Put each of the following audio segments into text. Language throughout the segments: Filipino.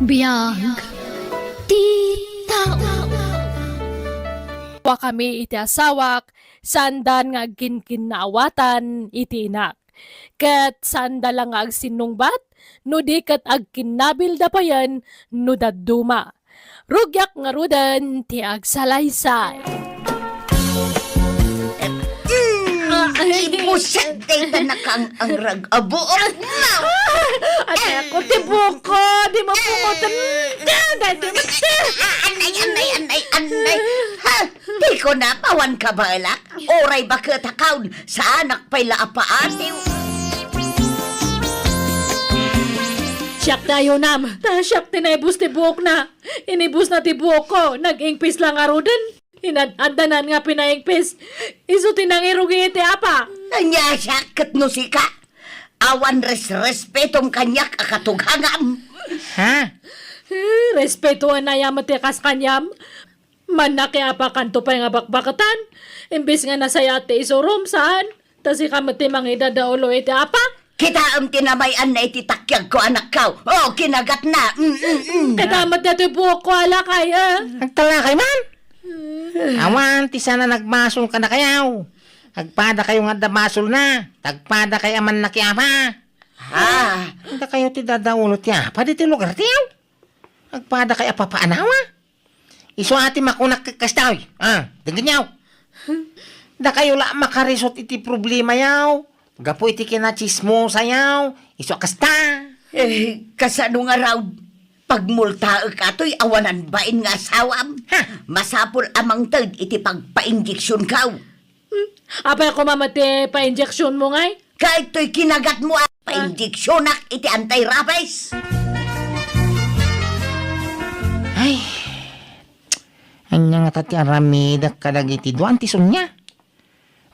Biyag tita. Wa kami iti asawak, sandan nga ginkinawatan iti inak. Ket sanda lang nga agsinungbat, no di ket agkinabil da pa yan, no daduma. Rugyak nga rudan ti agsalaysay. Ibusak day tanakang ang rag-abuok na. Ate ako ti buko, di mapungutan ka, di Anay. Ha, di ko na pawan ka balak. Oray ba katakaw sa anak pa'y laapaatiw. Siyak tayo nam, siyak tinebus ti buok na. Inibus na ti buok ko, nag-ingpis lang arudan. Inadanan nga pinaingpis. Iso tinangirugi iti apa. Anya siya katno si ka. Awan respetom kanyak akatughangam. Ha? Respetuan na yamat ti kas kanyam. Man na kaya pa kanto pa nga bakbakatan. Imbis nga nasaya ti isurum saan. Tas ikamati mangida daulo iti apa. Kita ang tinamayan na ititakyag ko anak ko. Oh, kinagat na. Kadamat na ti buok ko alakay Nagtalakay man? Awan, ti sana nagmasol ka na kayaw. Agpada kayo nga damasol na. Tagpada kay aman na kiyama. Ah, Hindi kayo ti dadaulo ti apa di ti lugar tiyaw. Agpada kay apapaanawa. Iso ati makunak kastaw. Denganyaw. Da kayo la makarisot iti problema yaw. Gapo iti kinachismo sayaw. Iso kasta. kasano nga raw. Pagmulta kato'y awanan bain nga asawam. Ha? Masapol amang tag iti pagpa-injeksyon kaw. Apa ko mamati pa-injection mo ngay? Kahit to'y kinagat mo at pa-injeksyonak iti anti-rabies. Ay. Anya nga tati aramida kadag iti duan ti sunya.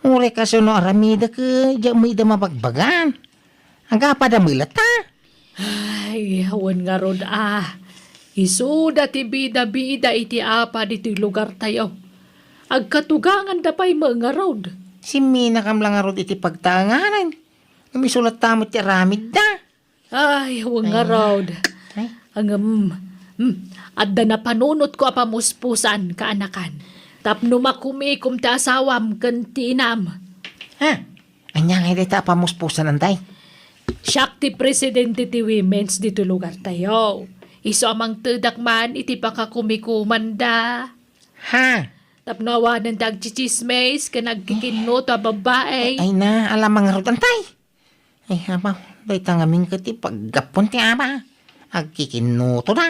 Ure kaso no aramida ka diya mo ida mabagbagan. Aga pa da milata. Ay, awan nga rod Isuda ti bida-bida iti apa diti lugar tayo. Agkatugangan da pa'y mga rod. Si Mina kam lang arod iti pagtanganan. Kamisulat tamo ti aramid da. Ay, awan nga rod. Ay. Adda na panunot ko apamuspusan kaanakan. Tapno makumikom ti asawam kan ti inam. Ha? Anya nga iti pamuspusan anday. Siyak ti presidente ti women's dito lugar tayo. Iso amang tedak man iti pakakumikuman da. Ha? Tapno awanan dag chichismes ka nagkikinno ta babae. Ay na, alam mga rod antay. Ay abaw, day tangamin ka ti paggapon ti ama. Agkikinuto na.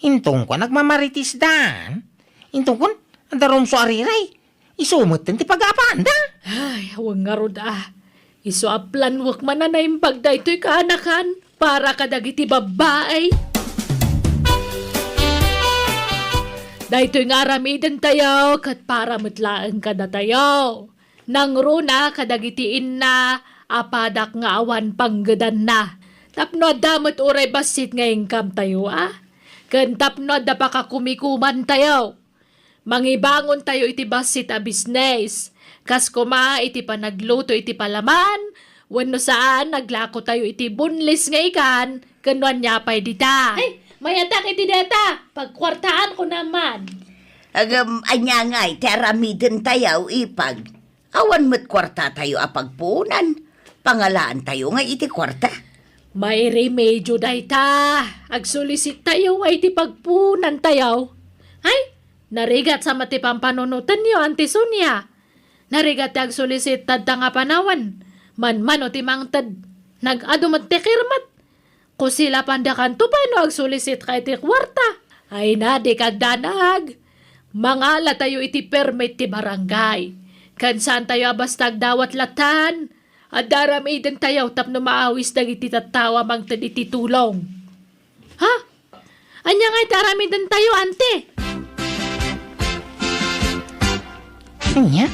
Intong ko nagmamaritis dan. Intong ko, andarom so ariray. Isumot din ti pag-apaan da. Ay, awang nga rod Iso aplan wak man na yung pagdaytoy kaanakan para kadagiti babae. Daytoy nga ramidan tayo kat para matlaan kada tayo. Nang runa kadagitiin na apadak nga awan panggadan na. Tapno damot uray basit nga ingkam tayo Kan tapno da pa kakumikuman tayo. Mangibangon tayo iti basit a business. Kas kuma iti panagluto iti palaman, wano saan naglako tayo iti bunlis nga ikan, kanuan niya pa'y dita. Ay, mayatak iti deta, pagkwartaan ko naman. Anya nga'y teramidin tayo ipag. Awan mo't kwarta tayo apagpunan. Pangalaan tayo nga iti kwarta. May remedyo dayta, agsulisit tayo ay iti pagpunan tayo. Ay, narigat sa matipampanunutan niyo, Auntie Sonia. Narigat ag sulisit tad nga panawan. Man o timang tad. Nag-adumat ti kirmat. Kung sila pandakan to paano ag sulisit kay ti kwarta. Ay na di kagdanag. Mangala tayo iti permit ti barangay. Kansan tayo abastag dawat latan. At daramidan tayo tapno maawis dag iti tatawa mang tad iti tulong. Ha? Anya nga'y daramidan tayo, ante? Anya?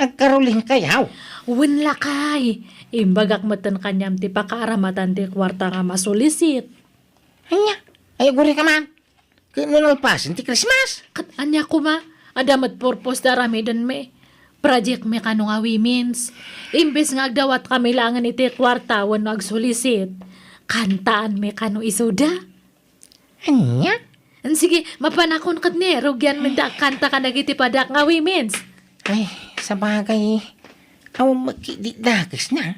Agkaruling kayaw. Wala kay. Imbagak matan kanyam ti pakaramatan ti kwarta nga masulisit. Anya? Ay guri ka man. Kinunalpasin ti Christmas. Kat anya ko ma, adamat purpose daramidan me. Project me kano nga women's. Imbes nga agdawat kami langan iti kwarta wano agsulisit. Kantaan me kano isuda. Anya? Sige, mapanakon kat ni. Rugyan minda kanta ka nagiti padak nga women's. Ay, sa bagay, aw magkididagas na.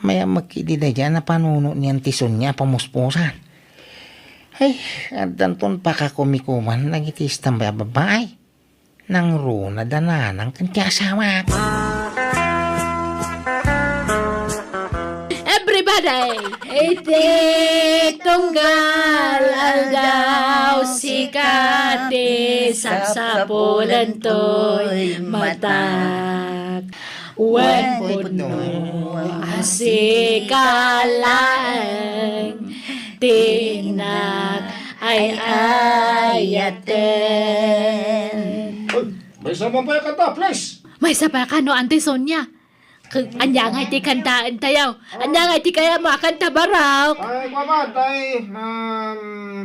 Maya magkidida dyan na panuno niyan tison niya pamuspusan. Ay, at danton pa ka kumikuman nagitis tambay babae. Nang runa dananang kanti asawa. Everybody! Iti tunggal aldaw sikati sapsapulan to'y matak. Wan puno asikalang tinak ay ayaten. May sama pa yung kanta, please. May sapa ka no, Auntie Sonia. Anya nga iti kantaan tayo. Anya nga iti kaya makanta baraw. Ay, kwaman,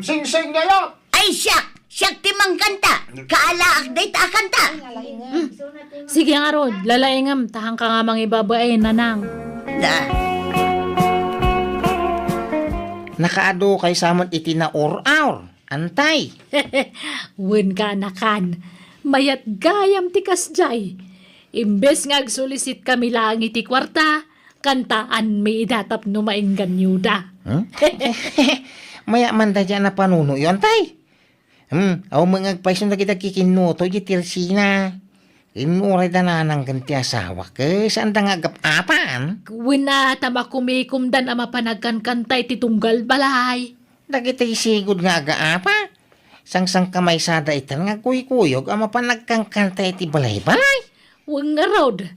sing-sing na yun. Ay, siyak timang kanta. Kaalaak day ta kanta. Sige nga Rod, lalaingam. Tahang ka nga mga ibabae, nanang. Da. Nakaado kay samot iti na or-aur. Antay. Wen ka nakan. Mayat gayam tikas jay. Imbes nga agsulisit kami lang iti kwarta, kantaan may idatap no mainggan yuda. Maya man da dyan na panuno yun, tay. Aw mga agpaisun na kita kikinuto iti tirsina. Inuray da na ng ganti asawa ka. Saan da nga agapapan? Wen na tama kumikumdan ama panagkankantay ti tunggal balay. Dagiti sigod nga agaapa. Sang-sang kamay sada itan nga kuy-kuyog ama panagkangkantay iti balay-balay. Wang nga Rod.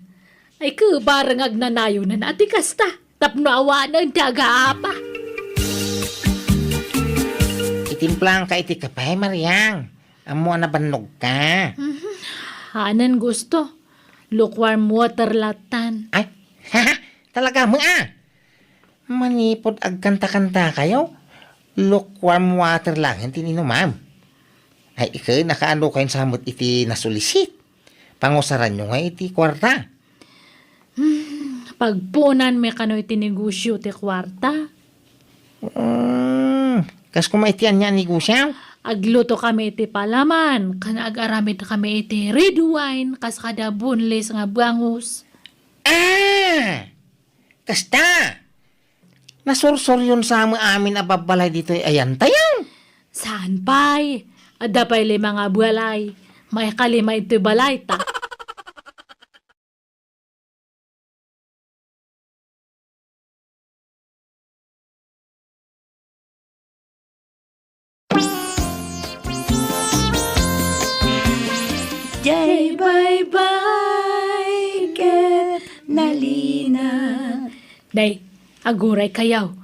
Ay barang agnanayo na nati kasta. Tapno awa na ti agaapa. Itimplang ka iti kapay, Mariang. Amo na bannog ka. Hanan gusto. Lukewarm water latan. Ay, talaga mo Manipod agkanta-kanta kayo. Lukewarm water lang, hindi ma'am. Ay, ikaw, nakaano kayo samot iti nasulisit. Pangusaran nyo nga iti kwarta. Pagpunan may kano iti negosyo ti kwarta. Kas kumaitian niya negosyo? Agluto kami iti palaman. Kanag-aramid kami iti red wine. Kas kada bunlis nga bangus. Kasta! Nasursor yun sa amin ababalay dito ayan tayo. Saan pa'y? Ada pa'y lima nga buwalay. May kalima iti balay ta. Jay bye-bye, get nalina. Day, aguray kayaw.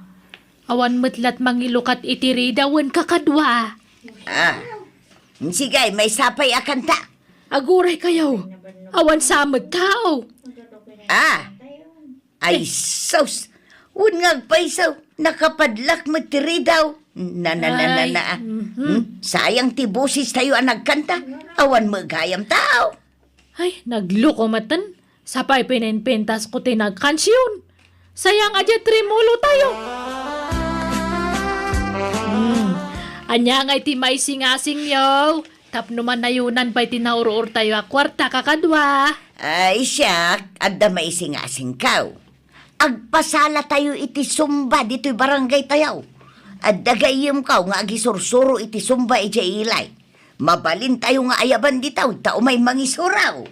Awan metlat mangilukat iti ridawan kakadwa. Sige, may sapay akanta. Aguray kayaw. Awan samad tao. Ay, sos. Unngag paisaw. Nakapadlak mo tiri daw. Sayang ti busis tayo ang nagkanta. Awan magayam tao. Ay, nagluko matan. Sapay pinenpentas ko tinagkansyon. Sayang adya trimulo tayo. Anya nga iti may singasing yaw. Tapno man nayunan pa'y tinaurur tayo a kwarta kakadwa. Ay, siyak. Adda may singasing kaw. Agpasala tayo iti sumba dito'y barangay tayaw. Adda gayim kaw nga agisursuro iti sumba iti ilay. Mabalin tayo nga ayaban ditaw. Tao may mangisuraw.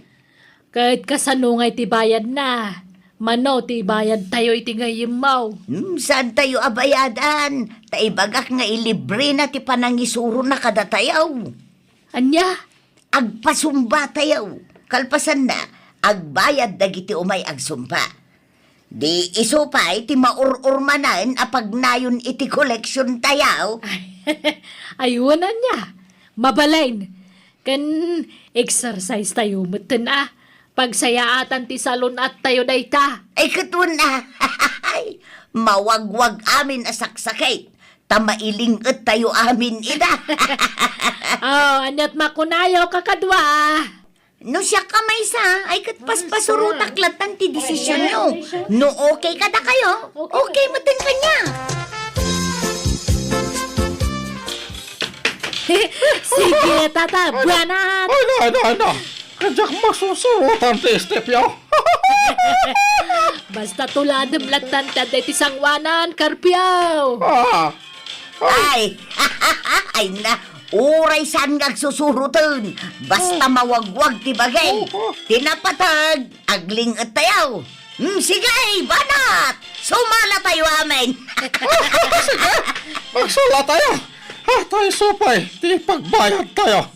Kahit kasano nga iti bayad na. Mano ti bayad tayo iti gayim mau. Saan tayo abayadan? Taibagak nga ilibre na ti panangisuro na kada tayaw. Anya? Agpasumba tayaw. Kalpasan na, agbayad dagiti umay agsumba. Di isupay ti maururmanan apag nayon iti koleksyon tayaw. Ayunan niya. Mabalain. Kan exercise tayo mutin Pagsayaatan ti salon at tayo dayta. Ay katun na. Mawagwag amin asaksakay. Tamailingot tayo amin ida. Anyat makunayaw kakadwa. No siya kamay sa, ay katpaspasurutak latan ti desisyon nyo. No okay kada kayo, okay matin kanya. Sige, tata, buwanat. Ano. Kajak masusurutan ti step yaw. Basta tuladam latan taday ti sangwanan, karpyaw. Ay, ay na, uray saan ngagsusurutan. Basta mawagwag ti bagay. Tinapatag, agling at tayaw. Sige, banat! Sumala tayo amin. Magsala tayo. Tayo supay. Di pagbayad tayo.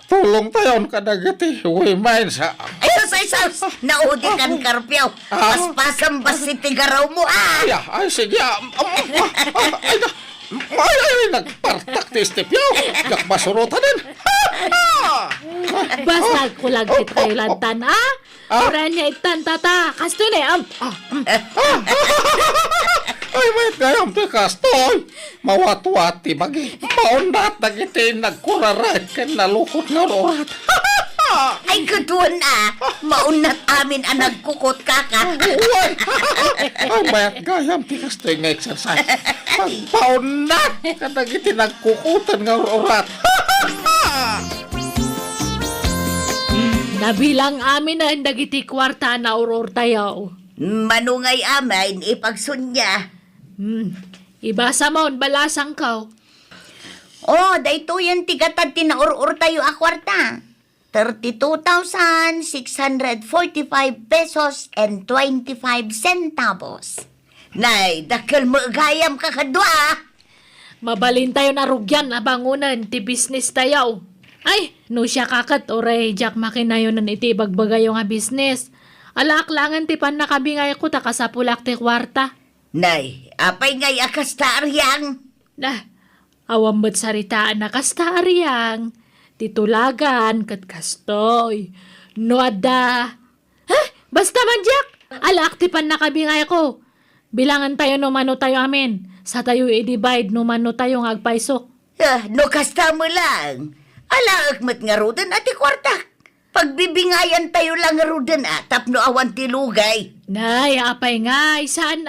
Tulong tayo kadagiti. Wimain sa... Ay, sus, naudi kan karpyaw. Paspasam bas si tigaraw mo, Ay, sige. Ay, nagpartak ti step yaw. Yak masurutan din. Basta kulag ti tayo lantan, Ura niya itan, tata. Kasto na, Ay, may gayam ti kastoy. Mawat-wati bagi. Maundat nagiti nagkurarat kan nalukot nga orat. Ay, kutuan maunat amin ang nagkukot kaka. Uy! Ay, may gayam ti kastoy nga exercise. Pagpaundat ka nagiti nagkukutan nga orat. Nabilang amin na dagiti kwarta na uror tayo. Manungay amin, ipagsunya. Ibasa mo, balasang ka. Oh, dayto yan tigatad tinaurur tayo a kwarta. 32,645 pesos and 25 centavos. Nay, dakal mo gayam ka kadwa. Mabalin tayo na rugyan na bangunan, ti business tayo. Ay, no siya kakat, oray, jak makinayonan iti bagbagay nga business. Alaaklangan ti pan nakabingay ko, takasapulak ti kwarta. Nay, apay ngay akas taaryang. Nah, awam ba't saritaan na kastaryang, titulagan, kat kastoy, no ada. Basta man, Jack! Alaak ti pan nakabingay ko. Bilangan tayo no mano tayo amin. Sa tayo i-divide no mano tayo nga agpaisok. No kasta mo lang. Alaak mat nga rudan ati kwarta. Pagbibingayan tayo lang nga rudan tapno awan ti lugay. Nay, apay nga, saan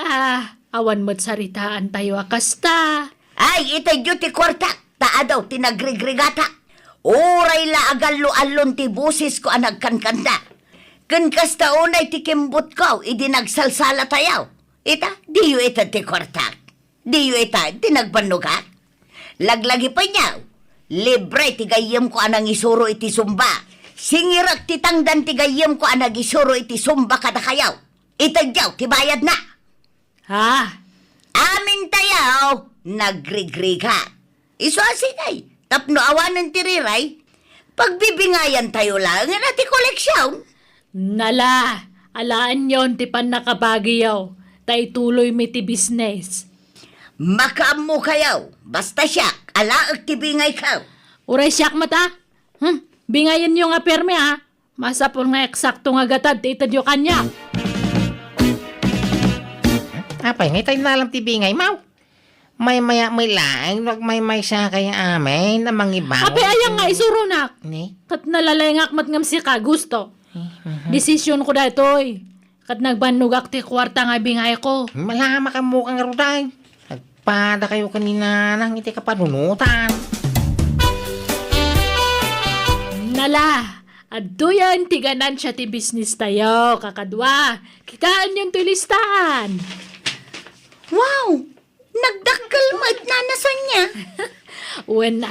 awan mo't saritaan tayo akasta. Ay, itay ti kwarta. Taa daw, tinagrigrigata. Uray la agalo-alon ti busis ko ang nagkankanda. Kan kasta unay ti kimbut ko, idi nagsalsala tayo. Ita, diyo ita ti kwarta. Diyo ita, tinagbanugak. Laglagi pa niya. Libre ti gayem ko anang isuro iti sumba. Singirak ti tangdan ti gayem ko anang isuro iti sumba kada kayaw. Itadyaw, ti bayad na. Amin tayaw, nagrigriga. Iso asinay, tapno awanan ti riray. Pagbibingayan tayo lang, nga ti koleksyon. Nala, alaan yon ti pan nakabagiyaw. Tay tuloy mi ti business. Makaam mo kayaw, basta siya, alaag ti bingay ka. Uray siyak mata. Bingayan nyo nga perme Masapol nga eksakto nga gatad ti itadyo kanya. Apay, ngay tayo na lang tibingay, mau. May laing, wag may siya kaya amin na mangibaw. Ape ayang nga isuro nak. Ni? Kat nalalengak matngam si ka gusto. Desisyon ko datoy. Kat nagbanugak ti kwarta nga bingay ko. Malama ka mo kang ruday. Nagpada kayo kanina nang iti kapanunutan. Nala, aduyan tiganan siya ti business tayo, kakadwa. Kitaan yung tulistahan. Wow, nagdakkel mo at nanasan niya. When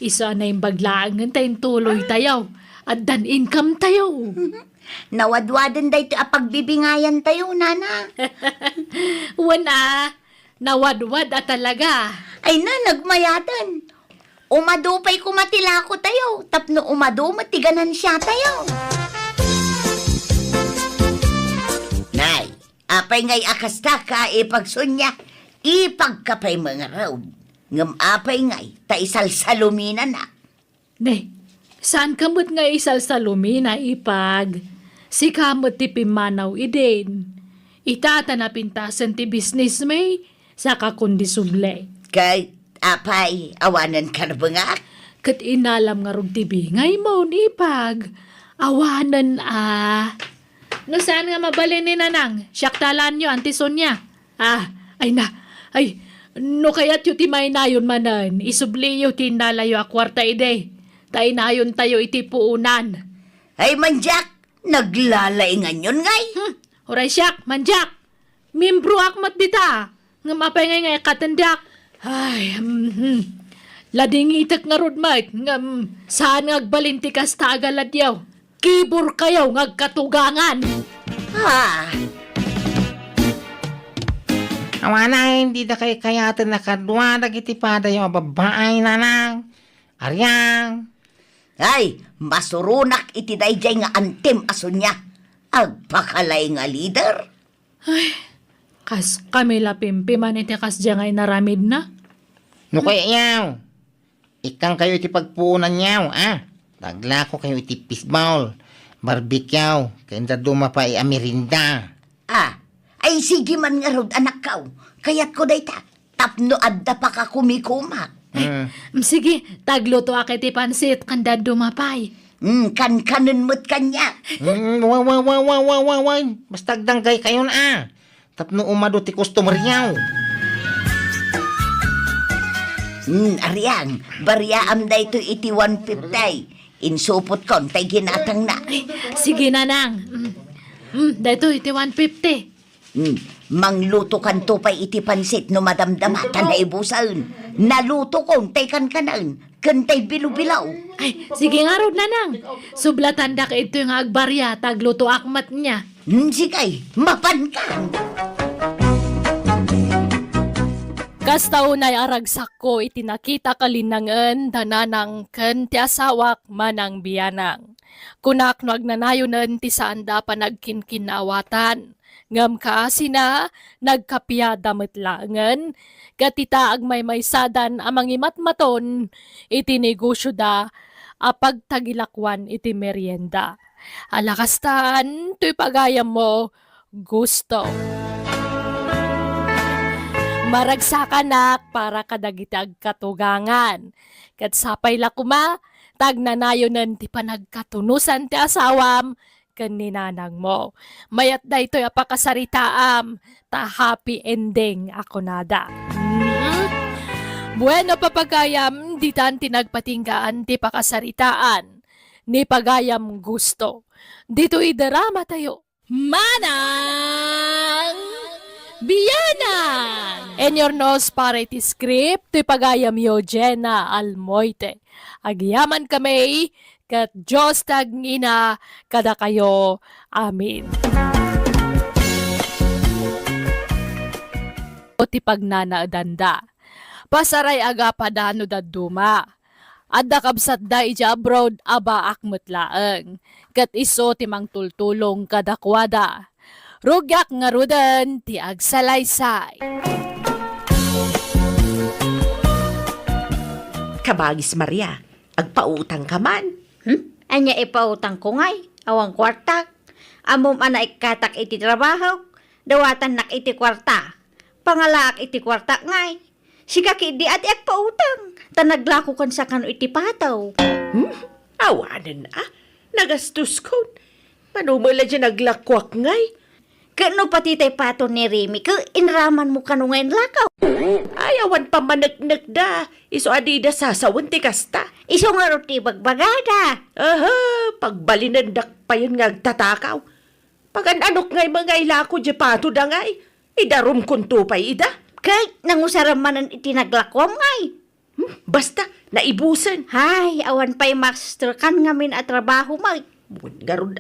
iso na yung baglaangan tayong tuloy tayo. At dan income tayo. Nawadwadan day ito pagbibingayan tayo, nana. When nawadwad talaga. Ay na, nagmayadan. Umadupay kumatila ko tayo. Tapno umadu, matiganan siya tayo. Nay, apay ngay akasta ka ipagsunya. Ipagkapay mga raw. Ngam apay ngay, taisalsaluminan na. Ne, saan kamot nga isal sa lumina ipag? Si kamot ti pimanaw idin. Itata na pintasan ti business may sa kakundi suble. Kay apay, awanan ka na ba nga? Kat inalam nga rog ti bingay mo ni ipag. Awanan No saan nga mabalin ni nanang? Siyak talan nyo, Auntie Sonia. Ay No kaya't yu ti may nayon manan, isubli yu tinalayo a kwarta ide. Tay nayon tayo iti puunan. Ay manjak, naglalaingan yun ngay. Horay siyak, manjak. Mimbro akmat dita. Nga mapengay ngay katendak. Ay, lading itak nga rodmait. Nga saan ngagbalinti kas tagalad yaw. Kibor kayaw ngagkatugangan. Ha, Awana, hindi da kay kayatan nakadwa dagiti pada yung babae nanang. Aryang. ay, masurunak iti dayjay nga antem aso niya. Agpakalay nga leader. Kas kami lapimpi man iti kas jangay naramid na. No kaya yaw. Ikang kayo iti pagpuunan yaw, Dagla ko kayo iti fishball. Barbecue. Kaya dumapa amirinda. Ay sige man nga rod anak kaw. Kayat ko dayta. Tapno adda pa ka kumikuma. Sige, tagluto akiti pansit kanda dumapay. Kan-kanon mo't kanya. Wow. Basta agdanggay kayo na, Tapno umado ti customer yaw. Ariang, bariyaam da ito iti 150. Insupot kon, tay ginatang na. Sige nanang. Dito iti 150. Mangluto kan to pa'y iti pansit no madamdama, tanay busaun. Naluto kon, tay kan-kanan, kantay bilu-bilaw. Ay, sige nga rod nanang. Sublatan da ka ito yung agbarya, tagluto akmat niya. Sigay, mapan ka. Kastaunay aragsak ko iti nakita kalinangan dananang ken ti asawak manang biyanang. Kunak no agnanayonan ti saanda pa nagkinkinawatan. Ngam kaasina nagkapiyada metlangan. Gatita agmaymaysadan amang imatmaton iti negosyo da apag tagilakwan iti merienda. Alakastan to'y pagayam mo gusto. Maragsakannak para kadagitag katugangan. Kat sapay lakuma, tagnanayonan ti panagkatunusan ti asawam, kaninanang mo. Mayat da ito'y apakasaritaam, ta happy ending ako nada. Bueno papagayam, di tan tinagpatinggaan ti pakasaritaan, ni pagayam gusto. Dito idarama tayo. Manang! Biyanan! In your nose para iti script, ti pagayam yo Jenna Almoite. Agyaman kami, kat Diyos tagngina, kada kayo. Amin. O ti pagnanaadanda. Pasaray aga padano daduma. Adda kabsat da ija abroad aba akmutlaeng. Kat iso ti mangtultulong kadakwada. Rugyak nga rudan ti agsalaysay. Kabagis Maria, agpautang ka man. Anya ipautang ko ngay, awang kwarta. Amom ana ikatak iti trabaho, dawatan nak iti kwarta. Pangalaak iti kwarta ngay. Sikaki di ati agpautang, tanaglako kan sa kano iti pataw. Awanan na, nagastos ko. Manumula dyan naglakwak ngay. Kano pati tay pato ni Remy, ka inraman mo kano ngayon lakaw. Ayawan pa managnak da, iso adida sasawan ti kasta. Iso nga roti bagbagada. Aha, pagbalinandak pa yun nga agtatakaw. Pagananok ngay mga ilako di pato da ngay, idarum kunto pa ida. Kay nangusaramanan iti naglakwam ngay. Basta, naibusan. Hay, awan pa'y master kan ngamin at trabaho mag. Buwan nga ron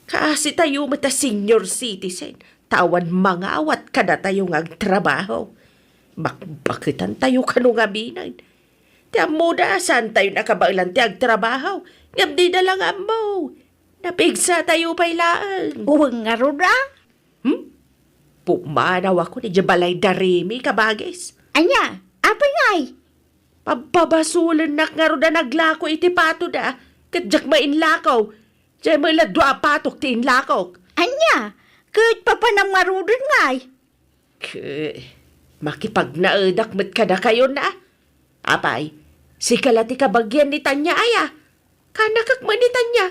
Kasi tayo mata senior citizen, tawan mga awat kada tayo nga agtrabaho. Bakitan tayo kano nga binan. Tiyan mo da, saan tayo nakabailan ti agtrabaho? Ngam di na lang mo. Napigsa tayo pailaan. Uwang nga roda. Pumanaw ako ni Jabalay Darimi kabagis. Anya, apa ngay? Pababasulan nak nga roda naglako iti pato da. Kadyak mainlakaw. Diyan mo iladwa patok ti inlakaw. Anya, kahit pa panang marudin ngay. Makipagnaadak met ka na kayo na. Apay, si kalati kabagyan ni Tanya aya. Kanakakman ni Tanya.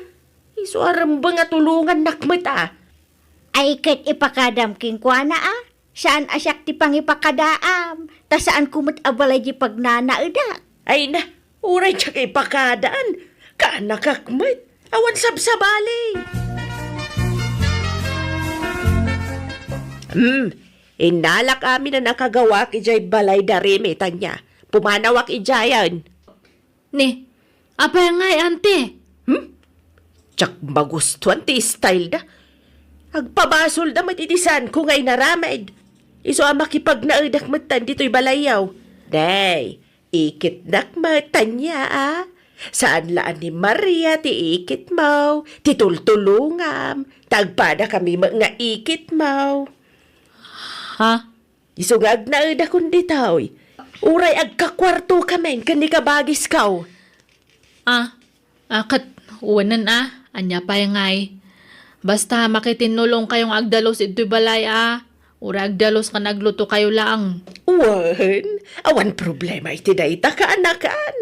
Isuaram ba nga tulungan nakmet Ay kahit ipakadam king kwa na Saan asyak ti pangipakadaam? Ta saan kumot abalay di pagnanaudak? Ay na, uray siya kay pakadaan. Kaanakakmat. Awan sabsabali. Inalak amin na nakagawak ijay balay darimi tanya. Pumanawak ijayan. Ni, apa yang ngay, ante? Tsak magustuhan ti style da. Agpabasol da matitisan ko ngay naramid. Iso ang makipagnaudak matan dito'y balayaw. Day, ikit nakmatan niya ah. Saan laan ni Maria ti ikit mo, ti tultulungam, tagpada kami mga ikit mo. Ha? Iso nga agnaudak kundi tao'y. Uray agkakwarto kamen, kani kabagis kaw. Akat, uwanan anya pa yung ngay. Basta makitinulong kayong agdalos ito'y balay Ura agdalos ka nagluto kayo lang. Awan problema iti dayta kaanakan.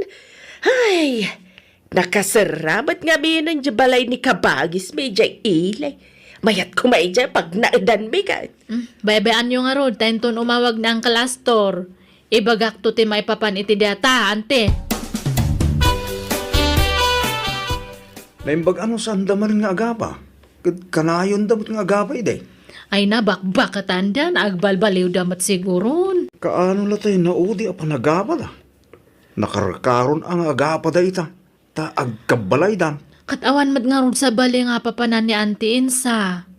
Ay, nakasaramat nga mi ng balay ni kabagis may jay ilay. Mayat kumay jay pag naadan mi ka. Baybayaan nyo nga rod, tayo umawag na ang kalastor. Ibagak to ti may papan iti data, ante. Naimbag ano sa andaman nga agapa? Kanayon damot nga agapa ide. Ay nabakbak katanda na agbalbaliw damat siguron. Kaano la tayo naudi a panagapa da? Nakarakaron ang agapa da ita. Ta agkabalay dam. Katawan mat nga rod sa bali nga papanan ni Auntie Insa.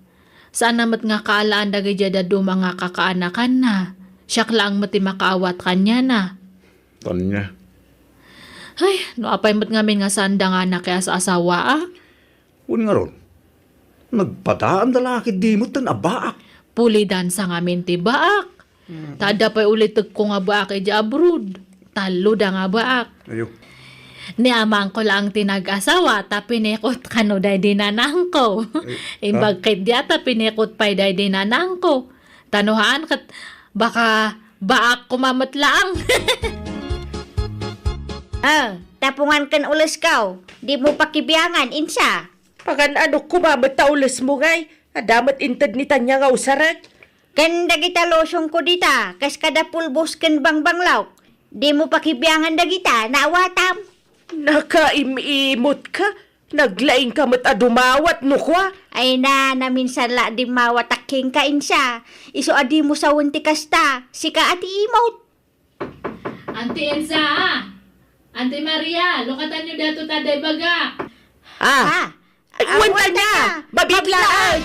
Saan namat nga kaalaan dagay jada do mga kakaanakan na. Siyak lang mati makaawat kanya na. Tanya. Ay, no apay mat ngamin nga sanda nga na kaya sa asawa Un nga ron. Nagpadaan dalaki di mo tan abaak. Pulidan sa ngamin ti baak. Tada pa'y ulit ko nga baak iti abroad. Talo da nga baak. Ayo. Ni amang ko lang tinag-asawa ta pinekot kano day dinanang ko. Imbag kay di ata pinekot pa'y day dinanang ko. Tanuhaan kat baka baak kumamat lang. Tapungan kan ulas kaw. Di mo pakibiyangan, Insa. Pagan ano kumamot taulas mo ngay. Adamat intad ni tanya nga usarat. Kan dagita losyong ko dita, kas kada pulbos kan bangbanglaw. Di mo pakibiyangan dagita, naawatam. Nakaimimot ka. Naglaing ka mat adumawat no kwa. Ay naminsan la di mawataking ka, Insa. Iso adi mo sa unti kasta, sika ati imot. Auntie Elsa, Auntie Maria, lukatan nyo dato taday baga. Wanta niya! Mabiglaan!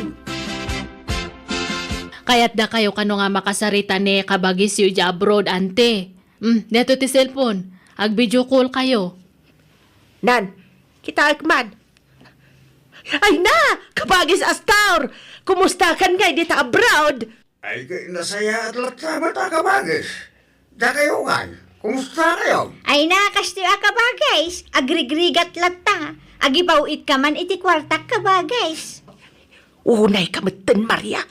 Kaya't da kayo kano nga makasarita ni kabagis yu ja abroad, ante. Neto ti cellphone. Ag-video call kayo. Nan, kita akman. Ay na! Kabagis astar! Kumusta kan ngay dita abroad? Ay kay nasaya at latama ta kabagis. Da kayo nga. Kumusta kayo? Ay kasto ka ba, guys? Agrigrigat latta. Agipawit ka man iti kwartak ka ba, guys? Unay kamatan, Maria.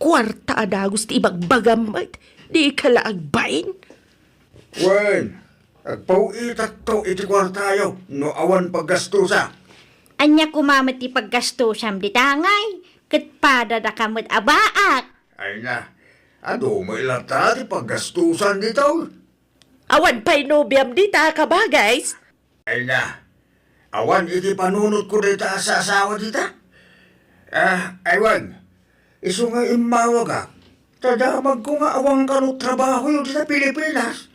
Kwarta adagos ti ibagbagamit. Di ka laagbain. Wen, agpawitak to iti kwartayo. No awan paggastusa. Anya kumamat ti paggastusam di tangay. Katpada da kamot abaak. Ay na, ado mo ilata ti paggastusan dito. Awan pa'y nobyam dita ka ba, guys? Ay na, awan iti panunot ko dita sa asawa dita. Aywan, iso nga imawag ka. Tadamag ko nga awang kanong trabaho yung sa Pilipinas.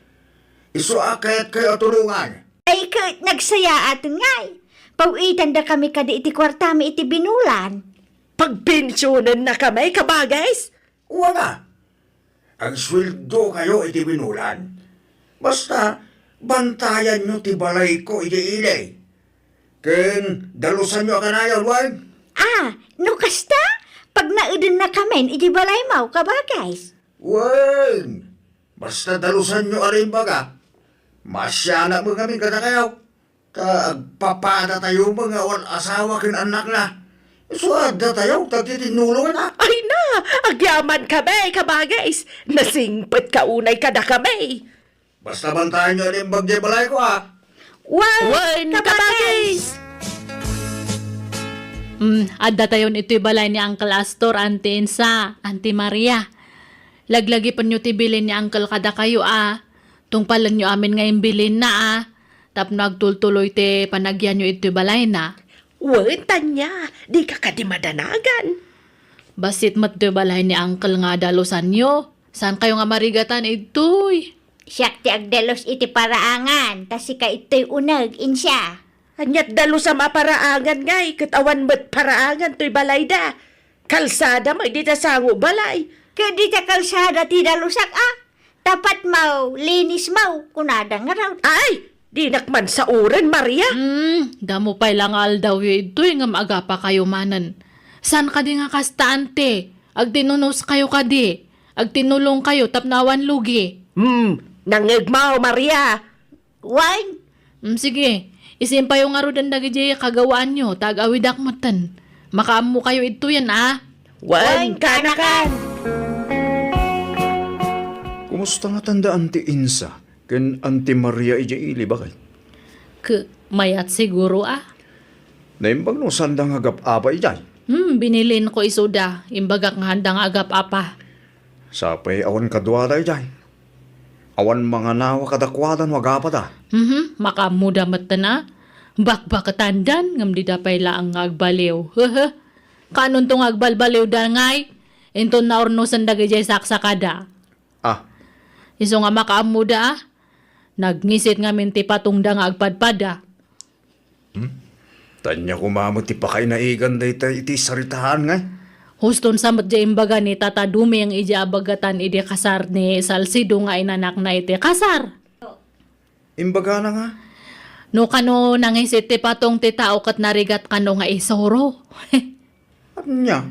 Iso akayat kayo tulungan. Ay kat nagsaya atin ngay. Pawitan da kami kada iti kwartami iti binulan. Pagpensyonan na kamay ka ba, guys? Wala. Ang sweldo kayo iti binulan. Basta, bantayan nyo ti balay ko iti ilay. Ken, dalusan nyo kanayon, wag? No kasta? Pag naudin na kamen, iti balay mau ka ba, guys? Wag! Basta dalusan nyo aring baga. Masyana mo kami kada kayo. Agpapada tayo mga asawa kin anak na. Suada tayo, tagtitinulungan na. Ay na! Agyaman kami ka ba, guys? Nasingpet ka unay kada kami. Basta bantayan nyo rin bagay balay ko, ha? Wan ka ba, guys? Adda tayon ito'y balay ni Uncle Astor, Auntie Insa, Auntie Maria. Laglagi pa nyo tibilin ni Uncle kada kayo Tungpalan nyo amin ngayon bilin na Tap nagtultuloy te panagyan nyo ito balay na. Wen, Tanya, di ka di madanagan. Basit mat ito balay ni Uncle nga dalusan nyo. Saan kayo nga marigatan ito'y? Siyak ti agdalos iti paraangan, tasi ka ito'y unag insya. Anyat dalo sa maparaangan ngay, katawan mo't paraangan to'y balay da. Kalsada may di ta sango balay. Kaya di ta kalsada ti dalusak Tapat mau, linis mau, kunada nga raw. Ay, di nakman sa uran, Maria. Damo pa'y lang aldaw ito'y nga maaga pa kayo manan. Saan ka di nga kastante? Ag tinunos kayo ka di. Ag tinulong kayo tapnawan lugi. Nangigmaw, Maria. Wan, Sige, isin pa yung arudan na gijay kagawaan nyo, tag-awidak matan. Makaamu kayo ito yan Wan, kanakan. Kumusta nga tanda Auntie Insa? Ken Auntie Maria ijaili ba kay? Mayat siguro Naimbag no sandang agap apa ijay. Binilin ko isuda, imbagak nga handang agap apa. Sapay awan kadwada ijay. Awan mga nawa kadakwadan wagapa da. Makamuda matan Bakbakatandan, ngam di dapay laang agbaliw. Kanon tong agbalbaliw da ngay? Inton na orno sanda gijay saksakada. Iso nga makaamuda Nagnisit nga minti patungda nga agpadpada. Tanya kumamot ti pakay na igan day tayo iti saritahan nga. Huston samot di imbaga ni Tata Dumi ang iji abagatan iti kasar ni Salcido nga inanak na iti kasar. Imbaga na nga. No kano nangisit ti patong ti tao kat narigat kano nga isoro. Anya?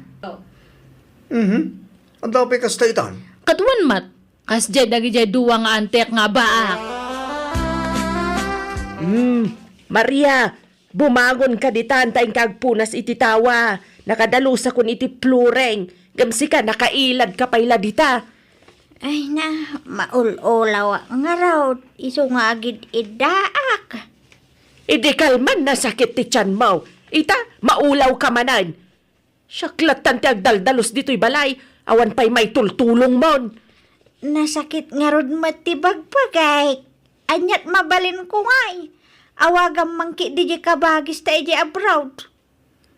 Ang daw kastaytan. Katuan mat, kas jay dagijay duwa nga antek nga baak. Maria, bumangon ka di tantay kagpunas iti tawa. Nakadalusa kun iti plureng. Gamsi ka, nakailad ka payla dita. ay na, maul-ulaw nga raw, iso nga agid idaak. Idi kalman na sakit ti tiyan mo. Ita, maulaw ka manan. Syaklatan ti agdaldalos dito'y balay. Awan pa'y may tultulong mon. Nasakit nga rod matibagpagay. Anyat mabalin ko ngay. Awagam mangki di kabagis ta iji abroad.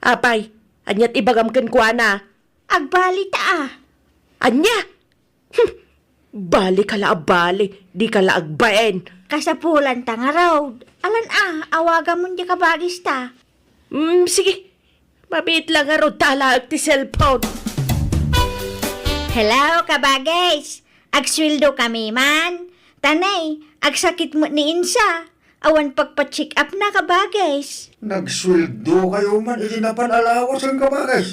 Apay, anyat ibagam ken kuana. Agbali ta Anya? Bali kala abali, di kala agbaen. Kasapulan ta nga raw. Alan awagam mo di kabagis ta. Sige. Mabit lang nga rod tala ti cellphone. Hello, kabagis. Agswildo kami man. Tanay, agsakit mo ni Insa. Awan pagpa-check up na kabagis. Nagsweldo kayo man, iti napanalawas ang kabagay.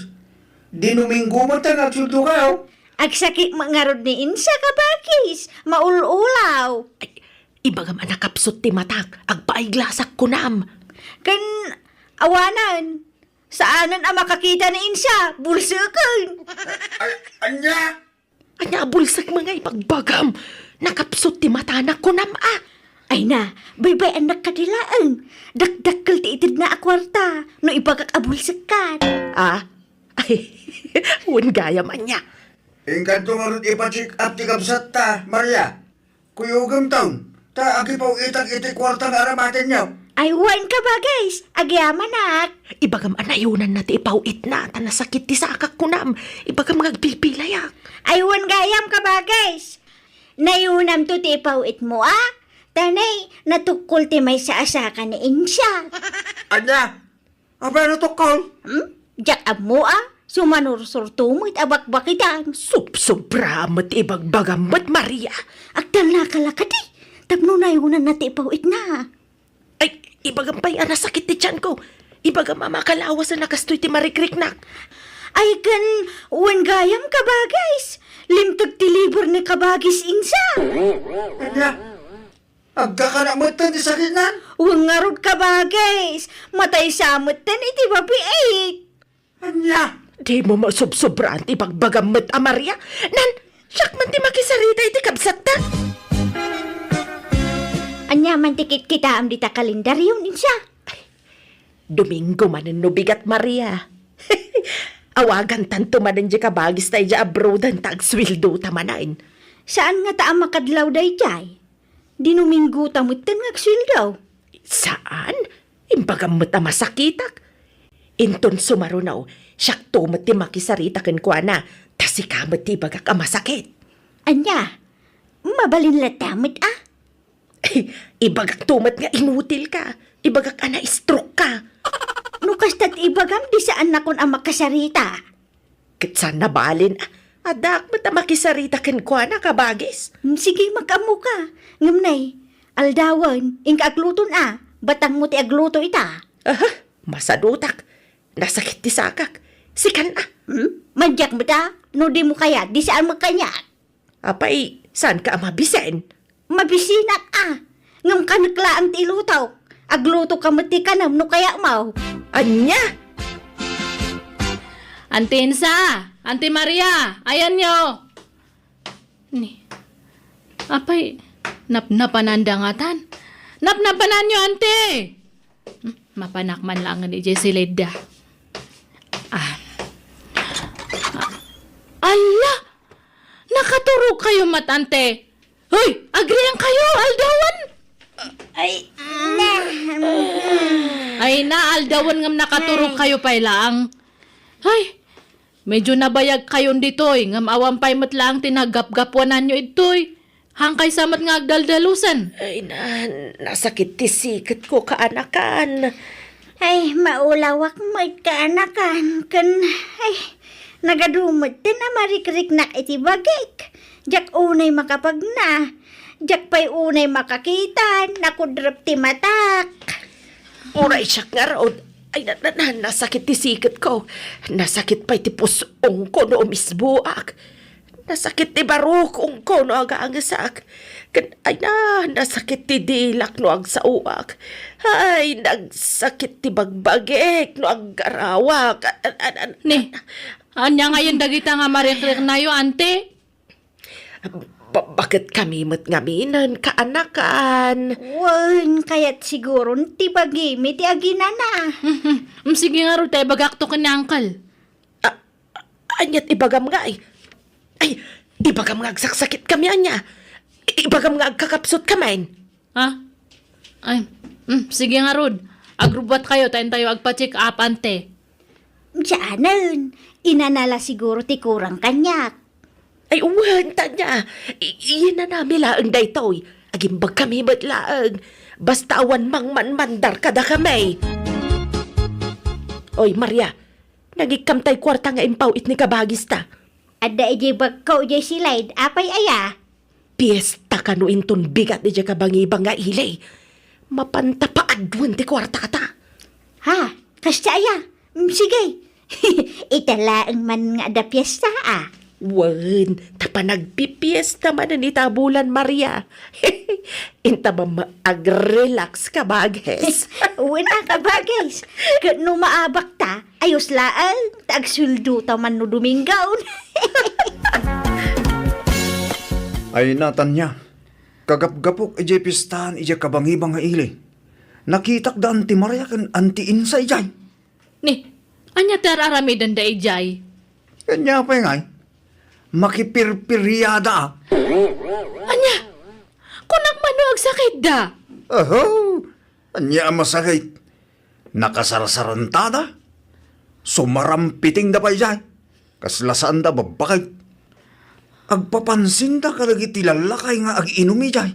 Di numinggo man tayo nagsweldo kayo. Agsakit mo nga rod ni Insa kabagis. Maul-ulaw. Ay, ibagam anakapsot ti matak, agpaiglasak kunam. Kan awanan. Saanan ang makakita ni Insa? Bulsakan. Ay, anya? Anya bulsak mga ipagbagam. Nakapsot ti matanak kunam Ay na, baybay anak kadilaan. Dakdakkel ti itid na akwarta. No ibagak abulsakan. Ay, un gaya man niya. Ingkan to nga rin ipacheck up ti kapsat ta, Maria. Kuyugam taon, ta agi pao itag iti kwartang aramatin niyo. Ay, wan ka ba, guys? Agyamanak. Ibagam anayunan na ti ipawit na, tanasakit ti sakak kunam. Ibagam ngagpipilayak. Ay, wan gayam ka ba, guys? Nayunam to ti ipawit mo, Tanay, natukol ti may sa asaka ni Insya. Anya? Aba na to call? Jak mo, Sumanursurto mo it abakbakitan. Sobra mat ibagbagam mat Maria. Agdal na kalakadi. Tapno nayunan na ti ipawit na. Ay, ibagam pa'y anasakit ti tiyan ko. Ibagam makalawas na nakastoy ti marikriknak. Ay, kan, wan gayam ka ba, guys? Limtag ti libur ni kabagis Insa. Anya? Agkakanamatan ti sakit na? Wan ngarod ka ba, guys? Matay samutan iti babiik. Anya? Di mo masubsobran ti pagbagam mat Maria. Nan, siyak man ti makisarita iti kabsatan. Anya man tikit kita am dita kalendaryo Insa. Domingo man no bigat Maria. Awagan tanto manan di kabagis tayo di abroadan tagswildo tamanain. Saan nga ta makadlaw dayjay? Dinuminggo tamutan nga agsildaw. Saan? Imbagam mo ta masakitak. Inton sumarunaw, siyak tumat ti makisarita ken kuana, tasi kamat ti bagak masakit. Anya, mabalin latamit ah. Ibagak tumat nga inutil ka. Ibagak stroke ka. Nukas tat ibagam di saan na kun ang makasarita. Kitsan na balin, adak mo ta makisarita ken kuana kabagis. Sige makamu ka. Ngamnay, aldawan, ing agluton ah. Batang mo ti agluto ita. Aha, masadutak. Nasakit ti sakak. Sikan na. Madyak mo ta? No di mo kaya, di saan magkanyat. Apay, saan ka mabisen? Mabisinak ah. Ngam ka naglaang ti ilutaw. Agluto ka mati kanam no kaya mau. Anya? Ante Insa, Ante Maria, ayan nyo. Ni, apay, napnapanandangatan. Napnapanan nyo, ante. Mapanakman lang ni Jessilida. Ala! Nakaturog kayo, matante. Hoy, agriyan kayo, aldawan. Ay na, aldawan ngam nakaturog kayo pailang. Ay, medyo nabayag kayon ditoy, ngam awampay matlang tinagap-gapwanan nyo itoy. Hangkay samat nga agdaldalusan. Ay nasakit ti sikit ko kaanakan. Ay, maulawak mo kaanakan. Ay, nagadumot din na marikrik na iti bagik. Jak unay makapagna. Jak pa'y unay makakita. Nakudrap ti matak. Uray siya nga raod. Ay, nasakit ti sikit ko. Nasakit pa'y ti pusong ko no umisbuak. Nasakit ti barukong ko no agaangasak. Ay nasakit ti dilak no agsauak. Ay, nagsakit ti bagbagik no aggarawak. Ni, anya ngayon dagita nga marikrik na yo, ante? Bakit kami matngaminan kaanakan? Wan, kaya't siguro ti bagimi ti aginana. Sige nga ro tayo bagakto ka ni Uncle. Anyat ibagam nga ay. Ay, ibagam nga agsaksakit kami anya. Ibagam nga agkakapsot kamain. Ha? Ay, sige nga Rod. Agrubat kayo, tayo agpa-check up, ante. Diyanan, inanala siguro ti kurang kanyak. Ay, uwanta niya. Iyan na namin laang daytoy. Agimbag kami matlaang. Basta awan mang mandar kada kami. Oy, Maria. Nagikam tay kwarta nga impaw it ni kabagis ta. Ada ije bagkaw ije silay, apay aya. Piesta ka no inton bigat di kabangibang nga ilay. Mapantapaadwan ti kwarta ka ta. Ha, kasya aya. Sige. Italaang man nga da piyesta ah. Wan, tapa nagpipiesta man ni tabulan, Maria. Inta ba mag-relax ka bages? Wala ka bagay. No maabak ta, ayos laan. Tagsuldo ta man no Domingaon. Ay natanya, kagap-gapok ije pistahan ije kabangibang nga ili. Nakitak da anti Maria kan anti Insa ijay. Ni, anya tararamidan da ijay. Kanya pa ngay, makipirpiryada ah. Anya, kunak manuag sakit da. Aho, anya masakit. Nakasarasarantada. Sumarampiting da pa ijay. Kaslasaan da babakay. Agpapansin da kalagi tilalakay nga ag-inumi ijay.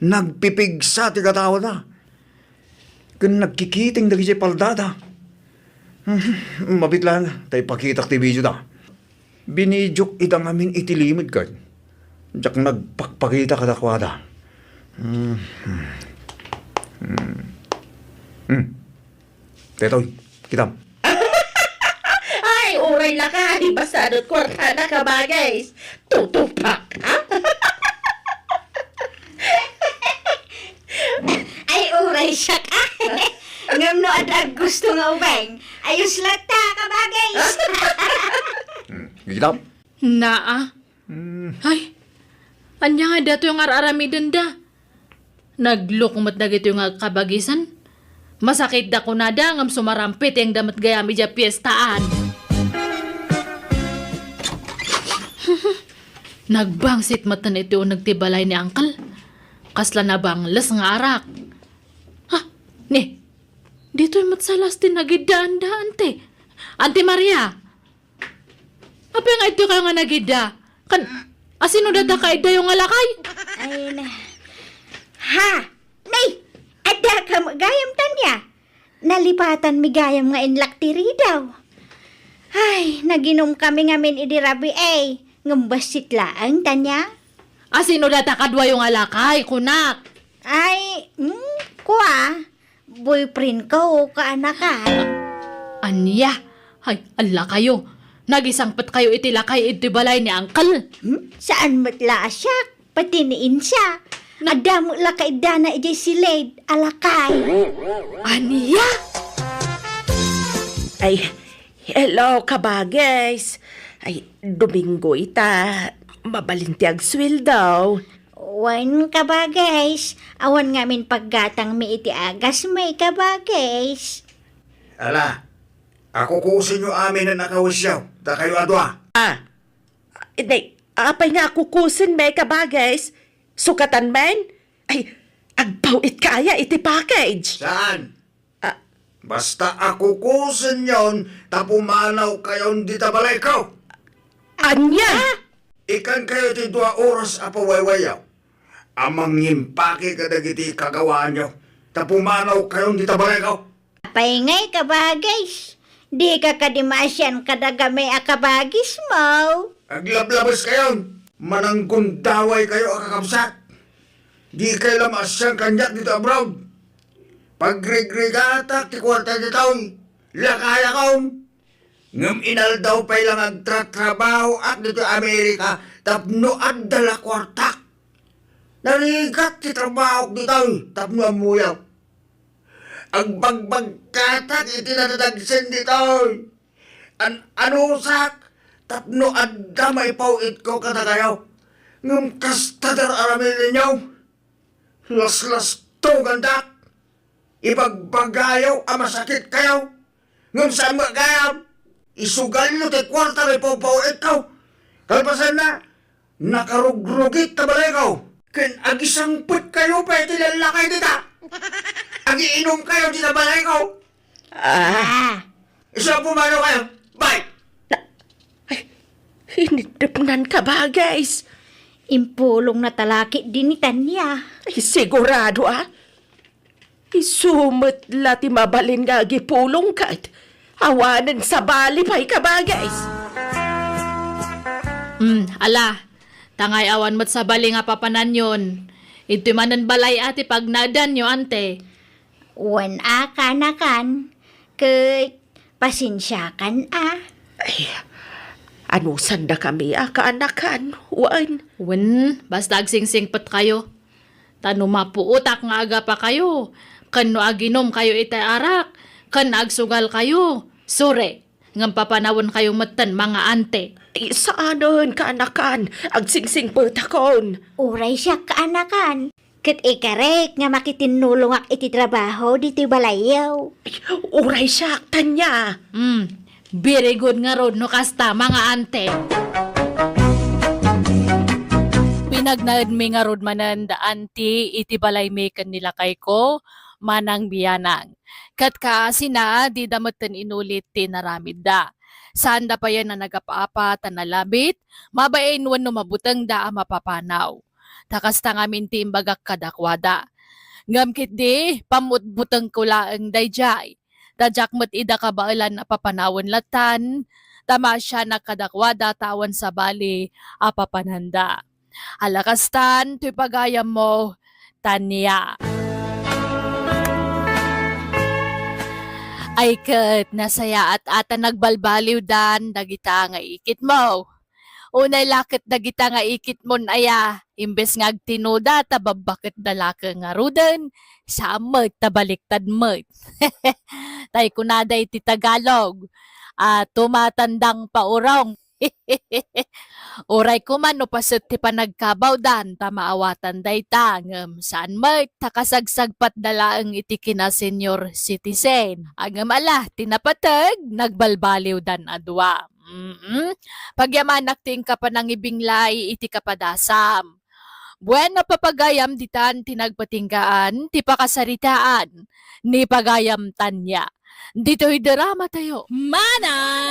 Nagpipigsa ti katawa da. Kan nagkikiting da ijay paldada. Mabit lang, tayo pakitak ti video da. Binidjuk idang amin itilimid ka. Diyak nagpakpakita ka dakwada. Tetoy, kitam. Ay, uray na ka. Basadot kwarta na ka bagay. Tutupak, ha? Ay, uray siya ka. Ngam no adag gusto nga ubeng. Ayos lata ka bagay. Kitam. Naa. Ay, anya nga dato yung araramidan da. Naglukumat na gito yung kabagisan. Masakit da ko na da ngam sumarampit yung damat gayami dya piyestaan. Nagbangsit matan iti o nagtibalay ni Uncle. Kasla na bang las nga arak. Ha? Ni, dito'y matsalas din nagidaan-daan te. Ante Maria. Apa nga ito kayo nga nagida? Kan, asino data ka ida yung alakay? Ay na. Ha! Nay! Ada ka magayam tanya. Nalipatan mi gayam nga inlaktiri daw. Ay, naginom kami ngamin idirabi ay. Ngambasit laang tanya. Asino data kadwa yung alakay, kunak? Ay, kuha. Boyfriend ko, kaanakan. Anya? Ay, ala kayo. Nagisangpat kayo itilakay itibalay ni Uncle. Saan matla siya? Patiniin siya. Adamo la kaidana ijay silid, alakay. Anya? Ay, hello kabagys. Ay, Domingo ita. Mabalinti ang sweldo. Wan ka ba guys? Awan ngamin paggatang mi iti agas may ka ba guys? Ala, ako kusin nyo amin na nakawisyaw. Da kayo adwa. Hindi, apay nga kukusin may kabagys. Sukatan men? Ay, agpawit kaya iti package. Saan? Ah. Basta ako kusin yon, tapumanaw kayon di tabalay ko. Anya? Ikan kayo ti 2 oras apawaywayaw. Amang yimpake ka dagiti kagawaan nyo. Tapumanaw kayon di tabalay ko. Paingay ka ba guys? Di ka kadimasyan kadagamay akabagis mo. Aglablabas kayon. Mananggundaway kayo akakabsat. Di kayo lamasyang kanyak dito abroad. Pagrigrigata ti kwarta di taon. Lakaya kaon. Ngam inal daw pa ilang agtratrabaho at dito Amerika tapno at dala kwarta. Narigat ti trabaho dito tapno amuyaw. Agbagbagkatak iti natadagsin dito. Anusak tapno at damay pauit ko kada kayo. Ngam kastadar aramin ninyo. Las-las to gandak. Ipagbagayaw masakit kayo. Ngam saan magayam? Isugal nyo ti kwarta may pauit ko. Kalpasan na, nakarugrugit na balay ko. Ken agisang put kayo pa iti lalakay dita. Agiinom kayo di na balay ko. Isa pumano kayo. Bye! Hinidipnan ka ba, guys? Impulong na talaki din ni Tanya. Ay, sigurado Isumot la ti mabalin nga gipulong kat. Awanan sa bali pa'y ka ba, guys? Ala. Tangay awan mat sa bali nga papanan yon. Ito manan balay ati pag nadan nyo, ante. Wan akanakan. Kay pasensyakan Ay, ano sanda kami kaanakan? Wen, basta agsingsingpat kayo. Tano mapuutak nga aga pa kayo. Kan no aginom kayo itay arak. Kan agsugal kayo. Sure, ngam papanawon kayong matan mga ante. Ay, saanon kaanakan? Agsingsingpat akon. Uray siya kaanakan. Kat ikarek nga makitinulong iti trabaho dito balayaw. Ay, uray siya, Tanya. Very good nga rod no kasta mga ante. Pinagnaad mi nga rod manan da anti iti balay mi kanila kay ko manang biyanang. Kat kaasina di damatan inulit tinaramid da. Saan da pa yan na nagapaapa tanalabit, mabain wan no mabutang da mapapanaw. Takasta nga minti imbagak kadakwada. Ngamkit di, pamutbutang ko laang dayjay. Tadyak mat ida kabailan na papanawon latan, tama siya nakadakwada tawan sa bali, apapanhanda. Alakastan, tuy pagayam mo, Tanya. Ay kat, nasaya at ata nagbalbaliw dan, dagita nga ikit mo. Unay lakit dagita nga ikit mon aya, imbes nga agtinuda, tababakit dalaka nga rudan, sa amag tabaliktad mag. Tay kunada iti Tagalog, tumatandang paurong. Uray ko man no pasat ti panagkabaw dan tamaawatan dayta ngem saan may takasagsagpat dalaang iti kina senior citizen. Agam ala tinapatag nagbalbaliw dan adwa. Pagyamanak ting kapanangibinglay iti kapadasam. Bueno papagayam ditan tinagpatinggaan ti pakasaritaan ni pagayam tanya. Dito'y drama tayo. Manang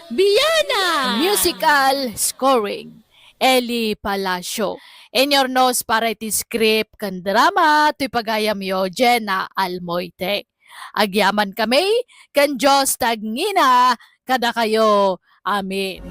Biyana! Musical scoring. Eli Palacio. In your nose para iti script kan drama ti pagayam yo Jenna Almoite. Agyaman kami kan Diyos tagngina kada kayo. Amen.